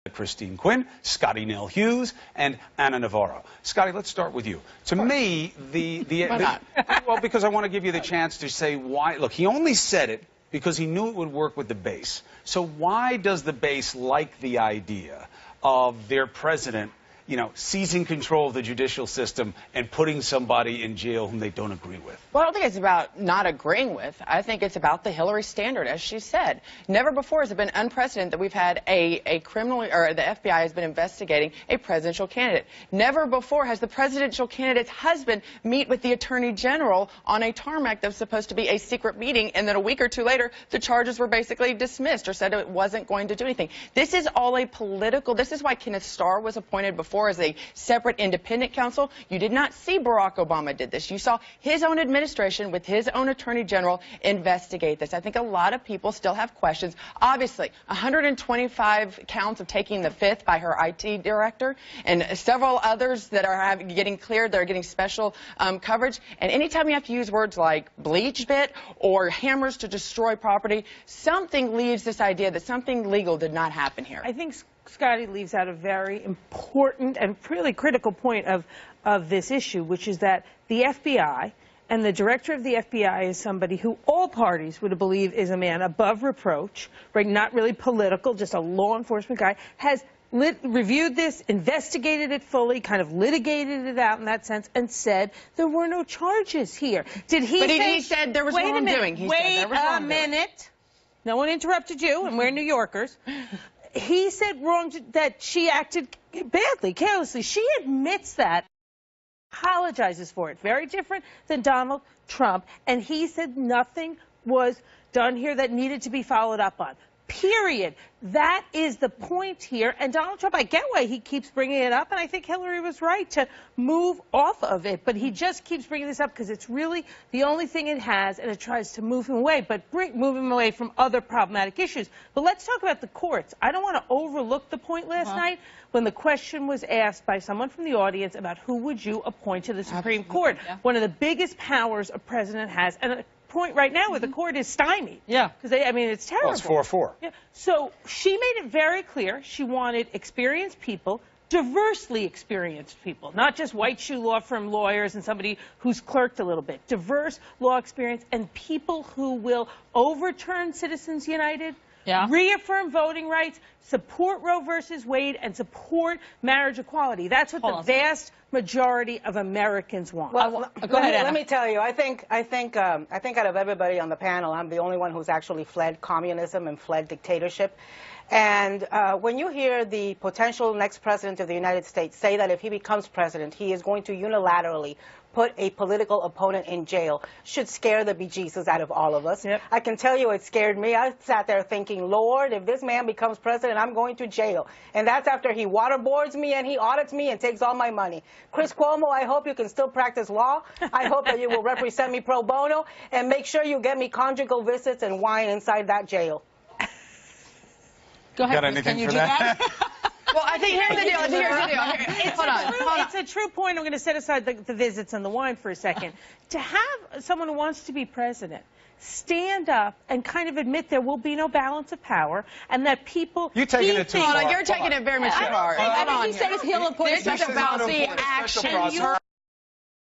Christine Quinn, Scottie Nell Hughes, and Ana Navarro. Scottie, let's start with you. To me, well, because I want to give you the chance to say why. Look, he only said it because he knew it would work with the base. So why does the base like the idea of their president, you know, seizing control of the judicial system and putting somebody in jail whom they don't agree with? Well, I don't think it's about not agreeing with. I think it's about the Hillary standard, as she said. Never before has it been unprecedented that we've had a criminal, or the FBI has been investigating a presidential candidate. Never before has the presidential candidate's husband meet with the attorney general on a tarmac that was supposed to be a secret meeting, and then a week or two later, the charges were basically dismissed or said it wasn't going to do anything. This is all a political. This is why Kenneth Starr was appointed before as a separate independent counsel. You did not see Barack Obama did this. You saw his own administration with his own attorney general investigate this. I think a lot of people still have questions. Obviously, 125 counts of taking the fifth by her IT director, and several others that are getting cleared. They're getting special coverage. And anytime you have to use words like bleach bit or hammers to destroy property, something leaves this idea that something legal did not happen here. I think Scottie leaves out a very important and really critical point of this issue, which is that the FBI and the director of the FBI is somebody who all parties would believe is a man above reproach, right? Not really political, just a law enforcement guy, has reviewed this, investigated it fully, kind of litigated it out in that sense, and said there were no charges here. Did he say... he said there was wrongdoing. Wait a minute. No one interrupted you, and we're New Yorkers. He said that she acted badly, carelessly. She admits that, apologizes for it. Very different than Donald Trump. And he said nothing was done here that needed to be followed up on. Period. That is the point here. And Donald Trump, I get why he keeps bringing it up, and I think Hillary was right to move off of it. But he just keeps bringing this up because it's really the only thing it has, and it tries to move him away, but move him away from other problematic issues. But let's talk about the courts. I don't want to overlook the point last night when the question was asked by someone from the audience about who would you appoint to the Supreme Court. Yeah. One of the biggest powers a president has, and point right now where the court is stymied. Yeah. Because I mean, it's terrible. Well, it's 4-4. Yeah. So she made it very clear she wanted experienced people, diversely experienced people, not just white shoe law firm lawyers and somebody who's clerked a little bit. Diverse law experience and people who will overturn Citizens United, reaffirm voting rights, support Roe versus Wade, and support marriage equality. That's what the vast majority of Americans want. Well, go ahead, Anna. Let me tell you, I think out of everybody on the panel, I'm the only one who's actually fled communism and fled dictatorship. And when you hear the potential next president of the United States say that if he becomes president, he is going to unilaterally put a political opponent in jail, should scare the bejesus out of all of us. Yep. I can tell you it scared me. I sat there thinking, Lord, if this man becomes president, I'm going to jail. And that's after he waterboards me and he audits me and takes all my money. Chris Cuomo, I hope you can still practice law. I hope that you will represent me pro bono and make sure you get me conjugal visits and wine inside that jail. Go ahead. Got anything for that? Well, I think here's the deal. Hold on. It's a true point. I'm going to set aside the visits and the wine for a second. To have someone who wants to be president stand up and kind of admit there will be no balance of power and that people... You're taking it too far. You're taking it very much too far. He said he'll appoint... This is about the action.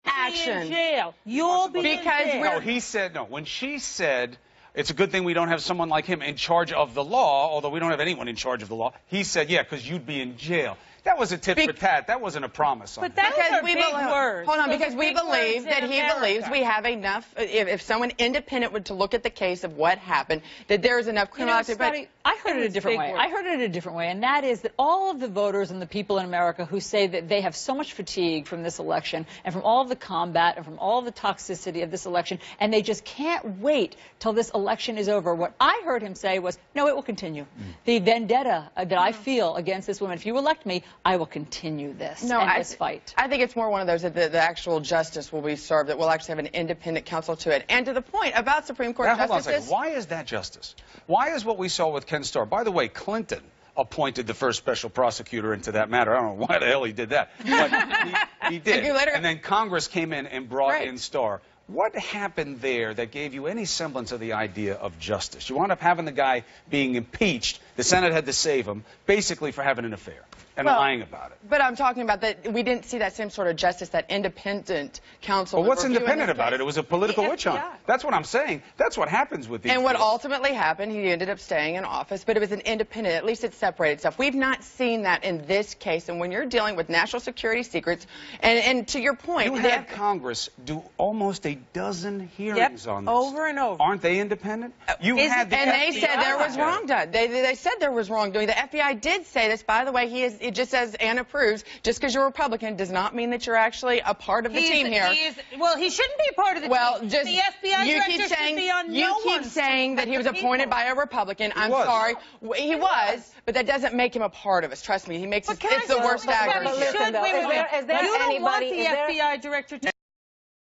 Action. In jail. You'll be in jail. No, he said, no. When she said... It's a good thing we don't have someone like him in charge of the law, although we don't have anyone in charge of the law. He said, yeah, because you'd be in jail. That was a tit for tat. That wasn't a promise. But that was big words. Hold on, because we believe that he believes we have enough, if someone independent were to look at the case of what happened, that there is enough criminal activity. I heard it a different way. I heard it a different way, and that is that all of the voters and the people in America who say that they have so much fatigue from this election and from all of the combat and from all of the toxicity of this election, and they just can't wait till this election is over. What I heard him say was, no, it will continue. The vendetta that I feel against this woman, if you elect me, I will continue this this fight. I think it's more one of those that the actual justice will be served, that we'll actually have an independent counsel to it. And to the point about Supreme Court justices... Hold on a second. Why is that justice? Why is what we saw with Ken Starr? By the way, Clinton appointed the first special prosecutor into that matter. I don't know why the hell he did that, but he did. And then Congress came in and brought in Starr. What happened there that gave you any semblance of the idea of justice? You wound up having the guy being impeached. The Senate had to save him, basically for having an affair and lying about it. But I'm talking about that we didn't see that same sort of justice, that independent counsel. But what's independent about it? It was a political witch hunt. That's what I'm saying. That's what happens with these. And what people. ultimately happened, he ended up staying in office, but it was an independent, at least it separated itself. We've not seen that in this case, and when you're dealing with national security secrets, and to your point... You had Congress do almost a dozen hearings on this. Over and over. Aren't they independent? You had the and FBI. they said there was wrongdoing. They said there was wrongdoing. The FBI did say this. By the way, it just as Anna proves, just because you're a Republican does not mean that you're actually a part of the team here. Well, he shouldn't be a part of the team. Just the FBI director should be on you keep saying that he was appointed by a Republican. I'm sorry. He was, but that doesn't make him a part of us. Trust me. He makes it's the worst actor. Is there you don't want anybody? the FBI director to...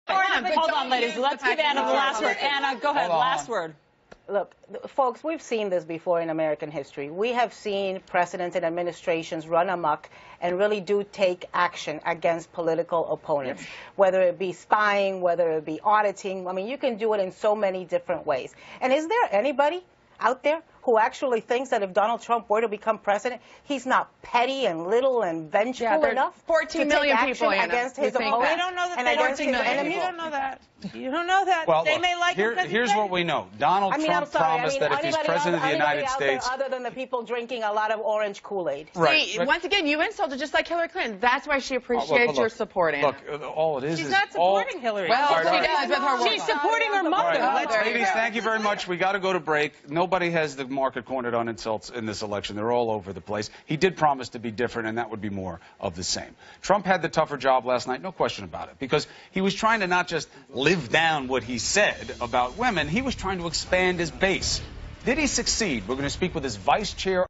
Hold on, ladies. Let's give Anna the last word. Anna, go ahead. Last word. Look, folks, we've seen this before in American history. We have seen presidents and administrations run amok and really do take action against political opponents, whether it be spying, whether it be auditing. I mean, you can do it in so many different ways. And is there anybody out there who actually thinks that if Donald Trump were to become president, he's not petty and little and vengeful enough 14 million to take people action against his opponents? We don't know that they 14 million. You don't know that. You don't know that. Well, they may like him here's what we know. Donald Trump promised that if he's president of the United States... other than the people drinking a lot of orange Kool-Aid. Right. See, once again, you insulted just like Hillary Clinton. That's why she appreciates your support, Anna. Look, all it is She's is... not supporting Hillary. Well, she does with her work. She's supporting her mother. Ladies, thank you very much. We got to go to break. Nobody has the market cornered on insults in this election. They're all over the place. He did promise to be different, and that would be more of the same. Trump had the tougher job last night, no question about it, because he was trying to not just live down what he said about women, he was trying to expand his base. Did he succeed? We're going to speak with his vice chair